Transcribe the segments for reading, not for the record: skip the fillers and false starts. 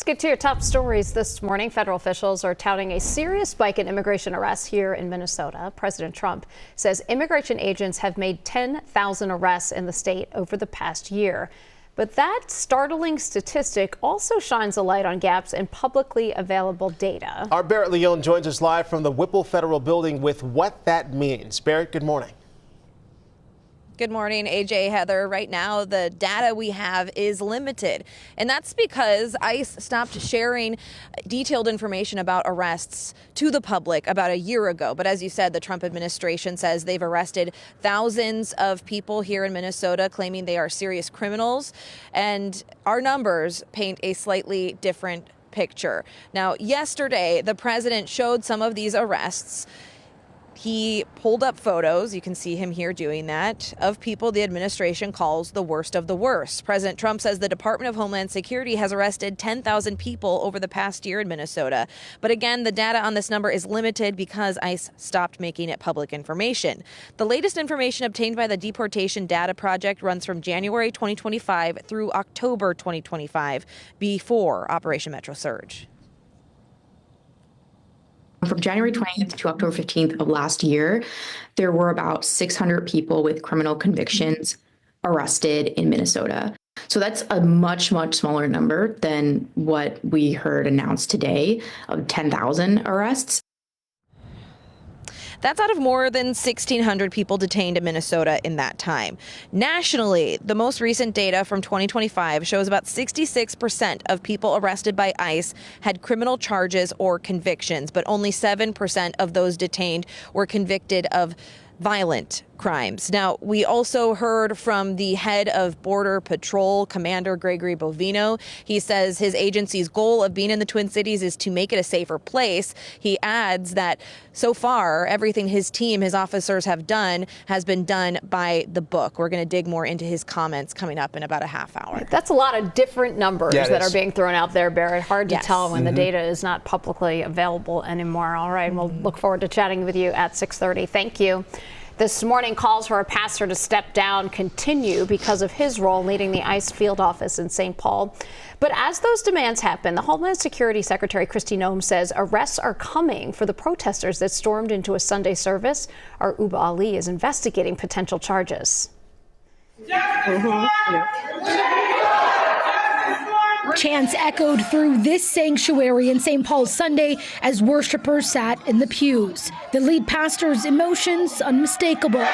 Let's get to your top stories this morning. Federal officials are touting a serious spike in immigration arrests here in Minnesota. President Trump says immigration agents have made 10,000 arrests in the state over the past year. But that startling statistic also shines a light on gaps in publicly available data. Our Barrett Leone joins us live from the Whipple Federal Building with what that means. Barrett, good morning. Good morning, AJ, Heather. Right now, the data we have is limited, and that's because ICE stopped sharing detailed information about arrests to the public about a year ago. But as you said, the Trump administration says they've arrested thousands of people here in Minnesota, claiming they are serious criminals. And our numbers paint a slightly different picture. Now, yesterday, the president showed some of these arrests. He pulled up photos, you can see him here doing that, of people the administration calls the worst of the worst. President Trump says the Department of Homeland Security has arrested 10,000 people over the past year in Minnesota. But again, the data on this number is limited because ICE stopped making it public information. The latest information obtained by the Deportation Data Project runs from January 2025 through October 2025, before Operation Metro Surge. From January 20th to October 15th of last year, there were about 600 people with criminal convictions arrested in Minnesota. So that's a much, much smaller number than what we heard announced today of 10,000 arrests. That's out of more than 1,600 people detained in Minnesota in that time. Nationally, the most recent data from 2025 shows about 66% of people arrested by ICE had criminal charges or convictions, but only 7% of those detained were convicted of violent crimes. Now, we also heard from the head of Border Patrol, Commander Gregory Bovino. He says his agency's goal of being in the Twin Cities is to make it a safer place. He adds that so far, everything his team, his officers have done has been done by the book. We're going to dig more into his comments coming up in about a half hour. That's a lot of different numbers that are being thrown out there, Barrett. Hard to tell when the data is not publicly available anymore. All right, we'll look forward to chatting with you at 6:30. Thank you. This morning, calls for a pastor to step down continue because of his role leading the ICE field office in St. Paul. But as those demands happen, the Homeland Security Secretary Kristi Noem says arrests are coming for the protesters that stormed into a Sunday service. Our Uba Ali is investigating potential charges. Chants echoed through this sanctuary in St. Paul's Sunday as worshipers sat in the pews. The lead pastor's emotions unmistakable,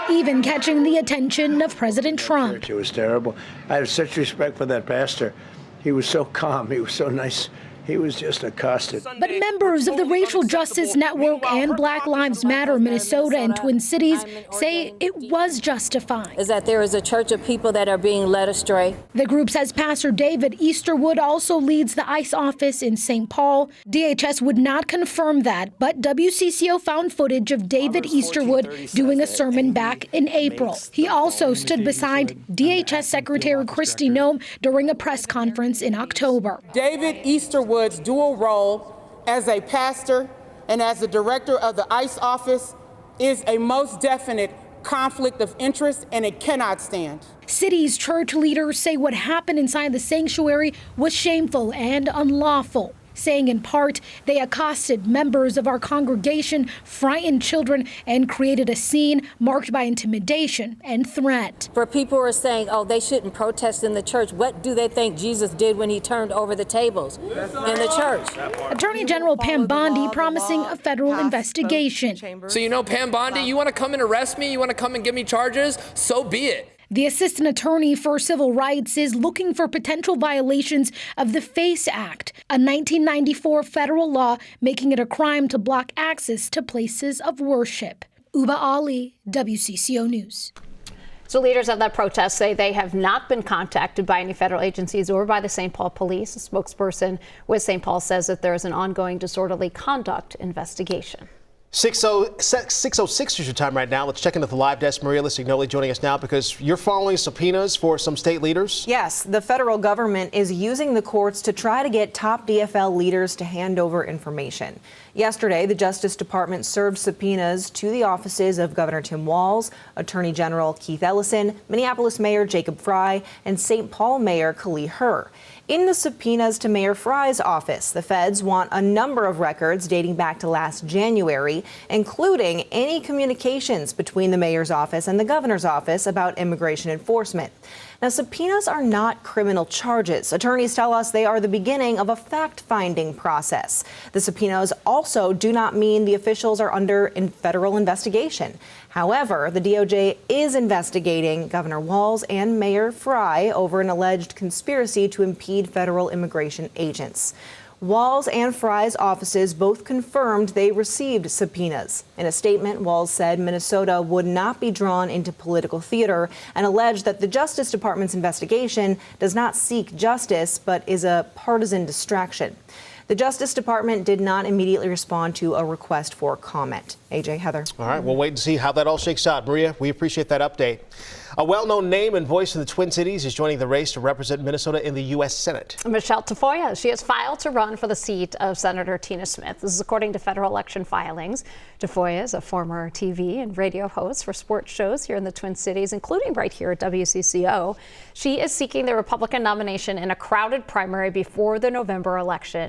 even catching the attention of President Trump. It was terrible. I have such respect for that pastor. He was so calm. He was so nice. He was just accosted. But members of the Racial Justice Network and Black Lives Matter Minnesota and Twin Cities say it was justified. Is that there is a church of people that are being led astray. The group says Pastor David Easterwood also leads the ICE office in St. Paul. DHS would not confirm that, but WCCO found footage of David Easterwood doing a sermon back in April. He also stood beside DHS Secretary Kristi Noem during a press conference in October. David Easterwood's dual role as a pastor and as the director of the ICE office is a most definite conflict of interest, and it cannot stand. City's church leaders say what happened inside the sanctuary was shameful and unlawful, saying in part they accosted members of our congregation, frightened children, and created a scene marked by intimidation and threat. For people who are saying, oh, they shouldn't protest in the church, what do they think Jesus did when he turned over the tables in the church? Attorney General Pam Bondi promising a federal investigation. So, you know, Pam Bondi, you want to come and arrest me? You want to come and give me charges? So be it. The assistant attorney for civil rights is looking for potential violations of the FACE Act, a 1994 federal law making it a crime to block access to places of worship. Uba Ali, WCCO News. So leaders of that protest say they have not been contacted by any federal agencies or by the St. Paul police. A spokesperson with St. Paul says that there is an ongoing disorderly conduct investigation. 6:06 is your time right now. Let's check into the live desk. Maria Lissignoli joining us now because you're following subpoenas for some state leaders. Yes, the federal government is using the courts to try to get top DFL leaders to hand over information. Yesterday, the Justice Department served subpoenas to the offices of Governor Tim Walz, Attorney General Keith Ellison, Minneapolis Mayor Jacob Frey, and St. Paul Mayor Kali Herr. In the subpoenas to Mayor Frey's office, the feds want a number of records dating back to last January, including any communications between the mayor's office and the governor's office about immigration enforcement. Now, subpoenas are not criminal charges. Attorneys tell us they are the beginning of a fact-finding process. The subpoenas also do not mean the officials are under federal investigation. However, the DOJ is investigating Governor Walz and Mayor Frey over an alleged conspiracy to impede federal immigration agents. Walz and Frey's offices both confirmed they received subpoenas. In a statement, Walz said Minnesota would not be drawn into political theater and alleged that the Justice Department's investigation does not seek justice but is a partisan distraction. The Justice Department did not immediately respond to a request for comment. AJ, Heather. All right, we'll wait and see how that all shakes out. Maria, we appreciate that update. A well-known name and voice in the Twin Cities is joining the race to represent Minnesota in the U.S. Senate. Michelle Tafoya. She has filed to run for the seat of Senator Tina Smith. This is according to federal election filings. Tafoya is a former TV and radio host for sports shows here in the Twin Cities, including right here at WCCO. She is seeking the Republican nomination in a crowded primary before the November election.